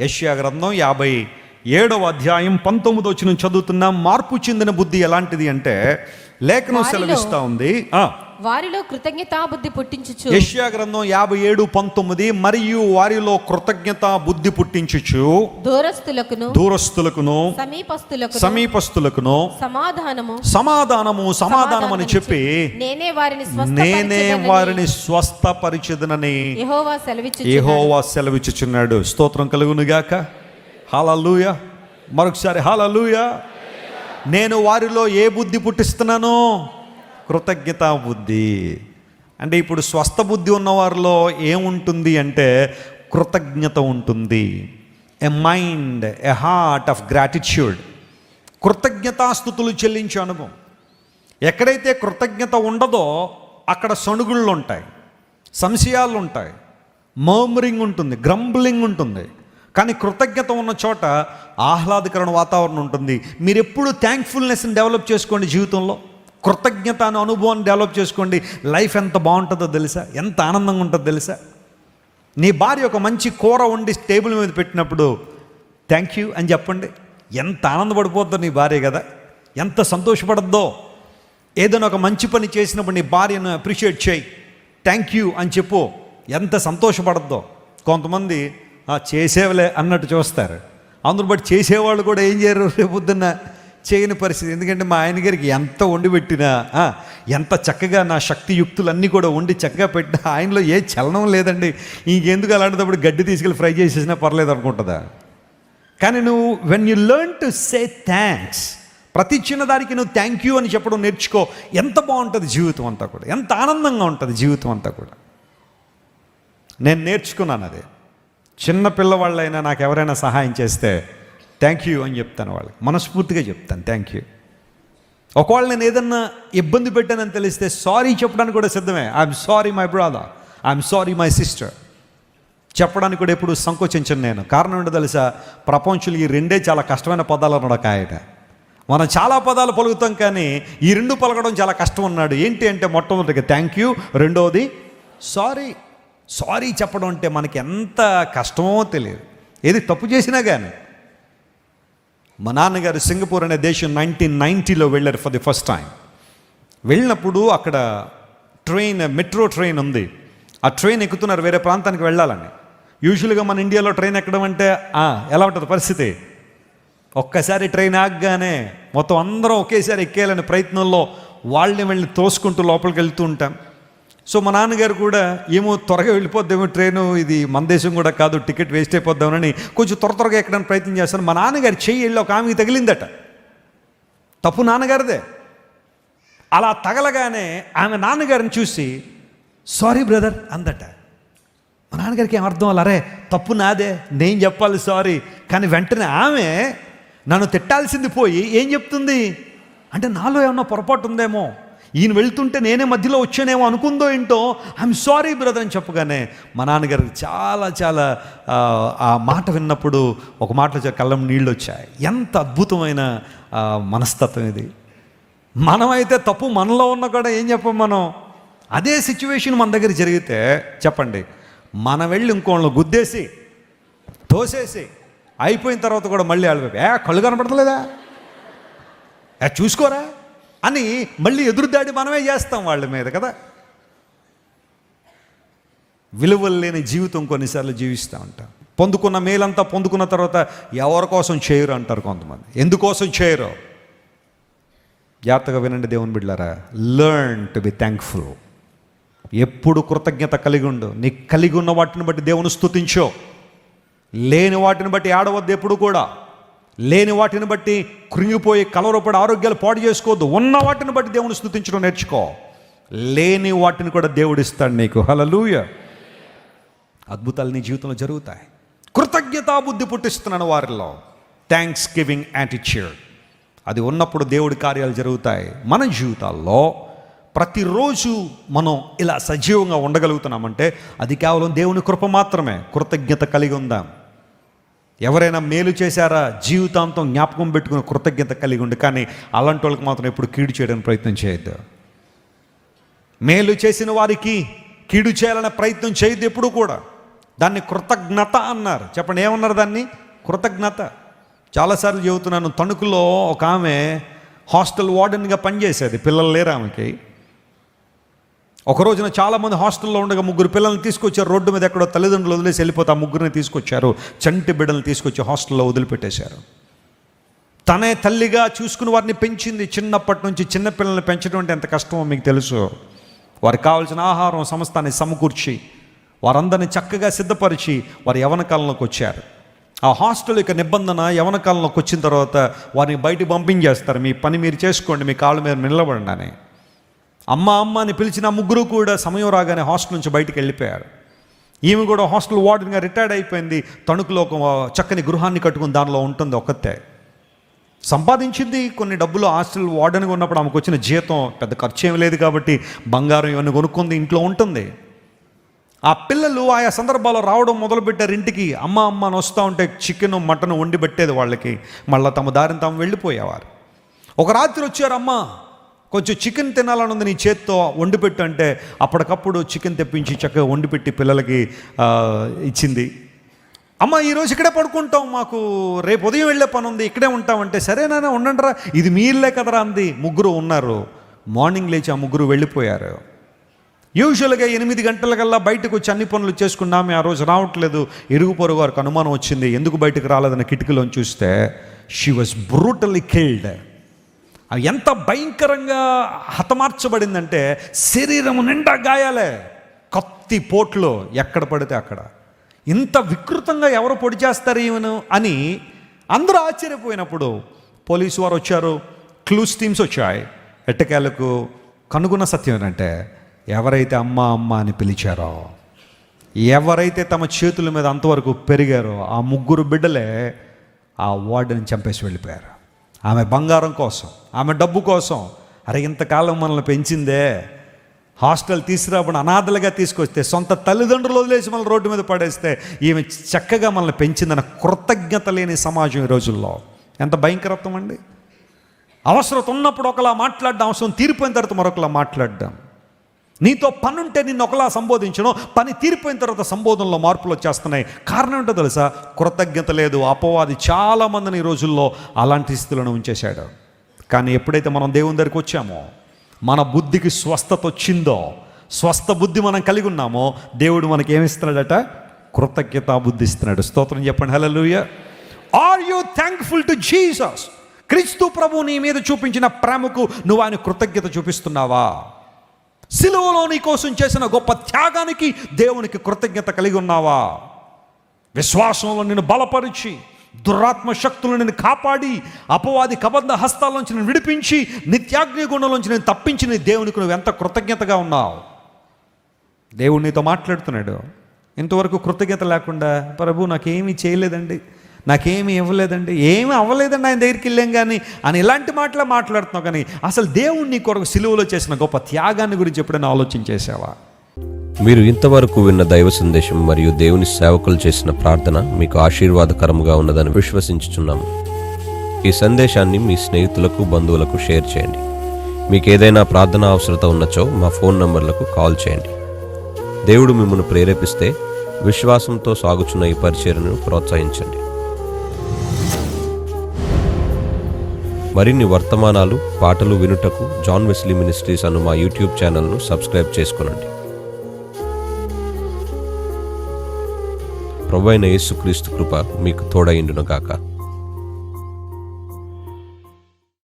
యెషయా గ్రంథం 57వ అధ్యాయం 19వ వచనం చదువుతున్నాం. మార్పు చెందిన బుద్ధి ఎలాంటిది అంటే లేఖనం సెలవిస్తా ఉంది, వారిలో కృతజ్ఞతా బుద్ధి పుట్టించుచు. యెషయా గ్రంథం 57:19 మరియు వారిలో కృతజ్ఞతా బుద్ధి పుట్టించుచు దూరస్తులకును సమీపస్తులకును సమాధానము అని చెప్పి నేనే వారిని స్వస్థపరిచెదనని యెహోవా సెలవిచ్చుచున్నాడు. స్తోత్రం కలుగును గాక. హల్లెలూయా. మరొకసారి హల్లెలూయా. నేను వారిలో ఏ బుద్ధి పుట్టిస్తున్నాను? కృతజ్ఞతా బుద్ధి. అంటే ఇప్పుడు స్వస్థ బుద్ధి ఉన్న వారిలో ఏముంటుంది అంటే కృతజ్ఞత ఉంటుంది. A mind, a heart of gratitude. కృతజ్ఞతాస్తుతులు చెల్లించే అనుభవం. ఎక్కడైతే కృతజ్ఞత ఉండదో అక్కడ సణుగుళ్ళు ఉంటాయి, సంశయాలు ఉంటాయి, మర్మరింగ్ ఉంటుంది, గ్రంబ్లింగ్ ఉంటుంది. కానీ కృతజ్ఞత ఉన్న చోట ఆహ్లాదకరమైన వాతావరణం ఉంటుంది. మీరు ఎప్పుడు థ్యాంక్ఫుల్నెస్ని డెవలప్ చేసుకోండి. జీవితంలో కృతజ్ఞత అనే అనుభవాన్ని డెవలప్ చేసుకోండి. లైఫ్ ఎంత బాగుంటుందో తెలుసా? ఎంత ఆనందంగా ఉంటుందో తెలుసా? నీ భార్య ఒక మంచి కూర వండి టేబుల్ మీద పెట్టినప్పుడు థ్యాంక్ యూ అని చెప్పండి. ఎంత ఆనందపడిపోద్దో నీ భార్య కదా, ఎంత సంతోషపడద్దో. ఏదైనా ఒక మంచి పని చేసినప్పుడు నీ భార్యను అప్రిషియేట్ చేయి, థ్యాంక్ యూ అని చెప్పు, ఎంత సంతోషపడద్దో. కొంతమంది చేసేవలే అన్నట్టు చూస్తారు. అందును బట్టి చేసేవాళ్ళు కూడా ఏం చేయరు, రేపొద్దున్న చేయని పరిస్థితి. ఎందుకంటే మా ఆయన గారికి ఎంత వండి పెట్టినా, ఎంత చక్కగా నా శక్తియుక్తులన్నీ కూడా వండి చక్కగా పెట్టినా ఆయనలో ఏ చలనం లేదండి. ఇంకెందుకు అలాంటప్పుడు గడ్డి తీసుకెళ్ళి ఫ్రై చేసేసినా పర్లేదు అనుకుంటుందా? కానీ నువ్వు when you learn to say thanks, ప్రతి చిన్నదానికి నువ్వు థ్యాంక్ యూ అని చెప్పడం నేర్చుకో. ఎంత బాగుంటుంది జీవితం అంతా కూడా, ఎంత ఆనందంగా ఉంటుంది జీవితం అంతా కూడా. నేను నేర్చుకున్నాను అదే. చిన్న పిల్లవాళ్ళైనా నాకు ఎవరైనా సహాయం చేస్తే థ్యాంక్ యూ అని చెప్తాను, వాళ్ళకి మనస్ఫూర్తిగా చెప్తాను థ్యాంక్ యూ. ఒకవేళ నేను ఏదన్నా ఇబ్బంది పెట్టానని తెలిస్తే సారీ చెప్పడానికి కూడా సిద్ధమే. I'm sorry my brother, I'm sorry my sister చెప్పడానికి కూడా ఎప్పుడు సంకోచించను నేను. కారణం ఏంటో తెలుసా? ప్రపంచంలో ఈ రెండే చాలా కష్టమైన పదాలు అన్నాడు ఒక ఆయన. మనం చాలా పదాలు పలుకుతాం కానీ ఈ రెండు పలకడం చాలా కష్టం అన్నాడు. ఏంటి అంటే మొట్టమొదటిగా థ్యాంక్ యూ, రెండవది సారీ. సారీ చెప్పడం అంటే మనకి ఎంత కష్టమో తెలియదు, ఏది తప్పు చేసినా కానీ. మా నాన్నగారు సింగపూర్ అనే దేశం 1990లో వెళ్ళారు ఫర్ ది ఫస్ట్ టైం. వెళ్ళినప్పుడు అక్కడ మెట్రో ట్రైన్ ఉంది. ఆ ట్రైన్ ఎక్కుతున్నారు వేరే ప్రాంతానికి వెళ్ళాలని. యూజువల్గా మన ఇండియాలో ట్రైన్ ఎక్కడం అంటే ఎలా ఉంటుంది పరిస్థితి? ఒక్కసారి ట్రైన్ ఆగగానే మొత్తం అందరం ఒకేసారి ఎక్కేయాలనే ప్రయత్నంలో వాళ్ళని తోసుకుంటూ లోపలికి వెళ్తూ ఉంటాం. సో మా నాన్నగారు కూడా ఏమో త్వరగా వెళ్ళిపోద్దామో ట్రైను, ఇది మన దేశం కూడా కాదు, టికెట్ వేస్ట్ అయిపోద్దామని కొంచెం త్వరగా ఎక్కడానికి ప్రయత్నం చేస్తాను. మా నాన్నగారు చెయ్యి వెళ్ళి ఒక ఆమెకి తగిలిందట. తప్పు నాన్నగారిదే. అలా తగలగానే ఆమె నాన్నగారిని చూసి సారీ బ్రదర్ అందట. మా నాన్నగారికి ఏం అర్థం అలా, అరే తప్పు నాదే, నేను చెప్పాలి సారీ. కానీ వెంటనే ఆమె నన్ను తిట్టాల్సింది పోయి ఏం చెప్తుంది అంటే నాలో ఏమన్నా పొరపాటు ఉందేమో, ఈయన వెళ్తుంటే నేనే మధ్యలో వచ్చానేమో అనుకుందో ఏంటో, ఐఎమ్ సారీ బ్రదర్ అని చెప్పగానే మా నాన్నగారికి చాలా చాలా ఆ మాట విన్నప్పుడు ఒక మాటలో కళ్ళం నీళ్ళు వచ్చాయి. ఎంత అద్భుతమైన మనస్తత్వం ఇది. మనమైతే తప్పు మనలో ఉన్నా కూడా ఏం చెప్పం మనం. అదే సిచ్యువేషన్ మన దగ్గర జరిగితే చెప్పండి, మనం వెళ్ళి ఇంకోళ్ళు గుద్దేసి తోసేసి అయిపోయిన తర్వాత కూడా మళ్ళీ కళ్ళు కనపడతలేదా, చూసుకోరా అని మళ్ళీ ఎదురుదాడి మనమే చేస్తాం వాళ్ళ మీద కదా. విలువలు లేని జీవితం కొన్నిసార్లు జీవిస్తూ ఉంటాం. పొందుకున్న మేలంతా పొందుకున్న తర్వాత ఎవరి కోసం చేయరు అంటారు కొంతమంది. ఎందుకోసం చేయరు? జాగ్రత్తగా వినండి దేవుని బిడ్డలారా. Learn to be thankful. ఎప్పుడు కృతజ్ఞత కలిగి ఉండు. నీకు కలిగి ఉన్న వాటిని బట్టి దేవుని స్తుతించో. లేని వాటిని బట్టి ఆడవద్దు. ఎప్పుడు కూడా లేని వాటిని బట్టి కృంగిపోయి కలవరపడి ఆరోగ్యాలు పాడు చేసుకోవద్దు. ఉన్న వాటిని బట్టి దేవుని స్తుతించడం నేర్చుకో. లేని వాటిని కూడా దేవుడు ఇస్తాడు నీకు. హల్లెలూయా. అద్భుతాలు నీ జీవితంలో జరుగుతాయి. కృతజ్ఞతా బుద్ధి పుట్టిస్తున్నాను వారిలో. Thanks giving attitude. అది ఉన్నప్పుడు దేవుడి కార్యాలు జరుగుతాయి. మన జీవితాల్లో ప్రతిరోజు మనం ఇలా సజీవంగా ఉండగలుగుతున్నామంటే అది కేవలం దేవుని కృప మాత్రమే. కృతజ్ఞత కలిగి ఉందాం. ఎవరైనా మేలు చేశారా జీవితాంతం జ్ఞాపకం పెట్టుకుని కృతజ్ఞత కలిగి ఉండి. కానీ అలాంటి వాళ్ళకి మాత్రం ఎప్పుడు కీడు చేయడానికి ప్రయత్నం చేయొద్దు. మేలు చేసిన వారికి కీడు చేయాలనే ప్రయత్నం చేయొద్దు ఎప్పుడు కూడా. దాన్ని కృతజ్ఞత అన్నారు. చెప్పండి, ఏమన్నారు దాన్ని? కృతజ్ఞత. చాలాసార్లు చెబుతున్నాను, తణుకులో ఒక ఆమె హాస్టల్ వార్డెన్గా పనిచేసేది. పిల్లలు లేరు ఆమెకి. ఒక రోజున చాలామంది హాస్టల్లో ఉండగా 3 పిల్లల్ని తీసుకొచ్చారు. రోడ్డు మీద ఎక్కడో తల్లిదండ్రులు వదిలేసి వెళ్ళిపోతే ఆ 3 తీసుకొచ్చారు. చంటి బిడ్డలను తీసుకొచ్చి హాస్టల్లో వదిలిపెట్టేశారు. తనే తల్లిగా చూసుకుని వారిని పెంచింది. చిన్నప్పటి నుంచి చిన్నపిల్లల్ని పెంచడం అంటే ఎంత కష్టమో మీకు తెలుసు. వారికి కావాల్సిన ఆహారం సమస్తాన్ని సమకూర్చి వారందరినీ చక్కగా సిద్ధపరిచి వారి యవ్వన కాలంలోకి వచ్చారు. ఆ హాస్టల్ యొక్క నిబంధన, యవ్వన కాలంలోకి వచ్చిన తర్వాత వారిని బయటికి పంపించేస్తారు. మీ పని మీరు చేసుకోండి, మీ కాళ్ళ మీద నిలబడండి అని. అమ్మ అమ్మ అని పిలిచిన 3 కూడా సమయం రాగానే హాస్టల్ నుంచి బయటికి వెళ్ళిపోయారు. ఈమె కూడా హాస్టల్ వార్డెన్గా రిటైర్డ్ అయిపోయింది. తణుకులో ఒక చక్కని గృహాన్ని కట్టుకుని దానిలో ఉంటుంది ఒక్కతే. సంపాదించింది కొన్ని డబ్బులు. హాస్టల్ వార్డెన్గా ఉన్నప్పుడు ఆమెకు వచ్చిన జీతం పెద్ద ఖర్చు ఏమి లేదు కాబట్టి బంగారం ఇవన్నీ కొనుక్కుంది, ఇంట్లో ఉంటుంది. ఆ పిల్లలు ఆయా సందర్భాల్లో రావడం మొదలుపెట్టారు ఇంటికి. అమ్మ అమ్మ అని వస్తూ ఉంటే చికెన్ మటన్ వండి పెట్టేది వాళ్ళకి. మళ్ళీ తమ దారిని తాము వెళ్ళిపోయేవారు. ఒక రాత్రి వచ్చారు, అమ్మ కొంచెం చికెన్ తినాలని ఉంది, నీ చేత్తో వండి పెట్టు అంటే అప్పటికప్పుడు చికెన్ తెప్పించి చక్కగా వండి పెట్టి పిల్లలకి ఇచ్చింది. అమ్మ ఈరోజు ఇక్కడే పడుకుంటాం, మాకు రేపు ఉదయం వెళ్ళే పని ఉంది, ఇక్కడే ఉంటామంటే సరేనా ఉండండిరా, ఇది మీ ఇల్లే కదరా అంది. 3 ఉన్నారు. మార్నింగ్ లేచి ఆ 3 వెళ్ళిపోయారు. యూజువల్గా 8 గంటలకల్లా బయటకు వచ్చి అన్ని పనులు చేసుకున్నామే. ఆ రోజు రావట్లేదు. ఇరుగు పొరుగు వారికి అనుమానం వచ్చింది. ఎందుకు బయటకు రాలేదని కిటికీలోని చూస్తే షీ వాజ్ బ్రూటల్లీ కిల్డ్. అవి ఎంత భయంకరంగా హతమార్చబడిందంటే శరీరం నిండా గాయాలే, కత్తి పోట్లు ఎక్కడ పడితే అక్కడ. ఇంత వికృతంగా ఎవరు పొడి చేస్తారు ఈమెను అని అందరూ ఆశ్చర్యపోయినప్పుడు పోలీసు వారు వచ్చారు, క్లూస్ టీమ్స్ వచ్చాయి. ఎట్టకేలకు కనుగొన్న సత్యం ఏంటంటే, ఎవరైతే అమ్మ అమ్మ అని పిలిచారో, ఎవరైతే తమ చేతుల మీద అంతవరకు పెరిగారో ఆ 3 బిడ్డలే ఆ వార్డుని చంపేసి వెళ్ళిపోయారు. ఆమె బంగారం కోసం, ఆమె డబ్బు కోసం. అరే ఇంతకాలం మనల్ని పెంచిందే, హాస్టల్ తీసుకురాబడి అనాథలుగా తీసుకొస్తే, సొంత తల్లిదండ్రులు వదిలేసి మనల్ని రోడ్డు మీద పడేస్తే ఈమె చక్కగా మనల్ని పెంచిందన్న కృతజ్ఞత లేని సమాజం ఈ రోజుల్లో. ఎంత భయంకరత్వం అండి. అవసరం ఉన్నప్పుడు ఒకలా మాట్లాడడం, అవసరం తీరిపోయిన తర్వాత మరొకలా మాట్లాడడం. నీతో పని ఉంటే నిన్ను ఒకలా సంబోధించడం, పని తీరిపోయిన తర్వాత సంబోధనలో మార్పులు వచ్చేస్తున్నాయి. కారణం ఏంటో తెలుసా? కృతజ్ఞత లేదు. అపవాది చాలామందిని ఈ రోజుల్లో అలాంటి స్థితిలో ఉంచేశాడు. కానీ ఎప్పుడైతే మనం దేవుని దగ్గరికి వచ్చామో, మన బుద్ధికి స్వస్థత వచ్చిందో, స్వస్థ బుద్ధి మనం కలిగి ఉన్నామో, దేవుడు మనకి ఏమిస్తున్నాడట? కృతజ్ఞతా బుద్ధి ఇస్తున్నాడు. స్తోత్రం చెప్పండి, hallelujah. Are you thankful to Jesus? క్రీస్తు ప్రభు నీ మీద చూపించిన ప్రేమకు నువ్వు ఆయన కృతజ్ఞత చూపిస్తున్నావా? సిలువలో నీ కోసం చేసిన గొప్ప త్యాగానికి దేవునికి కృతజ్ఞత కలిగి ఉన్నావా? విశ్వాసంలో నిన్ను బలపరిచి, దురాత్మ శక్తులను నేను కాపాడి, అపవాది కబంధ హస్తాల్లోంచి నేను విడిపించి, నిత్యాగ్ని గుండంలోంచి నేను తప్పించి నీ దేవునికి నువ్వు ఎంత కృతజ్ఞతగా ఉన్నావు? దేవుడు నీతో మాట్లాడుతున్నాడు. ఇంతవరకు కృతజ్ఞత లేకుండా, ప్రభు నాకేమీ చేయలేదండి, నాకేమీ ఇవ్వలేదండి, ఏమీ అవ్వలేదండి ఆయన దగ్గరికి వెళ్ళాం కానీ అని ఇలాంటి మాటలే మాట్లాడుతున్నావు. కానీ అసలు దేవుడు నీ కొరకు సిలువలో చేసిన గొప్ప త్యాగాన్ని గురించి ఎప్పుడైనా ఆలోచించేసావా? మీరు ఇంతవరకు విన్న దైవ సందేశం మరియు దేవుని సేవకులు చేసిన ప్రార్థన మీకు ఆశీర్వాదకరముగా ఉన్నదని విశ్వసించుచున్నాము. ఈ సందేశాన్ని మీ స్నేహితులకు, బంధువులకు షేర్ చేయండి. మీకు ఏదైనా ప్రార్థన అవసరత ఉన్నచో మా ఫోన్ నంబర్లకు కాల్ చేయండి. దేవుడు మిమ్మల్ని ప్రేరేపిస్తే విశ్వాసంతో సాగుచున్న ఈ పరిచర్యను ప్రోత్సహించండి. మరిన్ని వర్తమానాలు, పాటలు వినుటకు జాన్ వెస్లీ మినిస్ట్రీస్ అను మా యూట్యూబ్ ఛానల్ను సబ్స్క్రైబ్ చేసుకొనండి. ప్రభువైన యేసుక్రీస్తు కృప మీకు తోడైండును గాక.